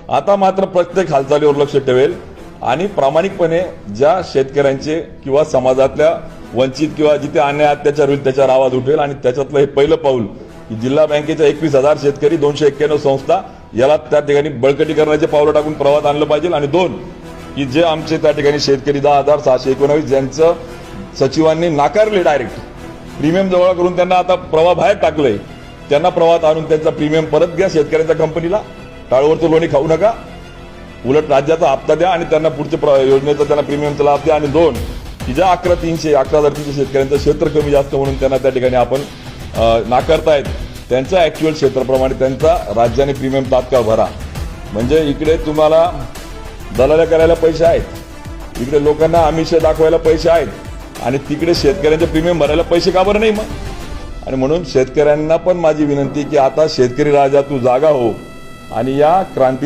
आता मात्र प्रत्येक हालचालीवर लक्ष ठेवेल आणि प्रामाणिकपणे ज्या शेतकऱ्यांचे किंवा समाजातल्या वंचित किंवा जिथे अन्याय अत्याचार होईल त्याच्यावर आवाज उठवेल आणि त्याच्यातलं हे पहिलं पाऊल की जिल्हा बँकेच्या 21,000 शेतकरी 291 संस्था याला त्या ठिकाणी बळकटीकरणाचे पावलं टाकून प्रवाहात आणलं पाहिजे आणि 2 की जे आमचे त्या ठिकाणी शेतकरी 10,619 ज्यांचं सचिवांनी नाकारले डायरेक्ट प्रीमियम जवळ करून त्यांना आता प्रवाह बाहेर टाकलंय त्यांना प्रवाहात आणून त्यांचा प्रीमियम परत घ्या शेतकऱ्यांच्या कंपनीला टाळवरचं लोणी खाऊ नका उलट राज्याचा हप्ता द्या आणि त्यांना पुढच्या योजनेचा त्यांना प्रीमियमचा लाभ द्या आणि 2 की ज्या 11,300 शेतकऱ्यांचं क्षेत्र कमी जास्त म्हणून त्यांना त्या ठिकाणी आपण नाकारतायत त्यांचं ऍक्च्युअल क्षेत्राप्रमाणे त्यांचा राज्याने प्रीमियम तात्काळ भरा म्हणजे इकडे तुम्हाला दलाल्या करायला पैसे आहेत इकडे लोकांना आमिष दाखवायला पैसे आहेत आणि तिकडे शेतकऱ्यांचे प्रीमियम भरायला पैसे का बरं नाही मग आणि म्हणून शेतकऱ्यांना पण माझी विनंती की आता शेतकरी राजा तू जागा हो आणि या क्रांती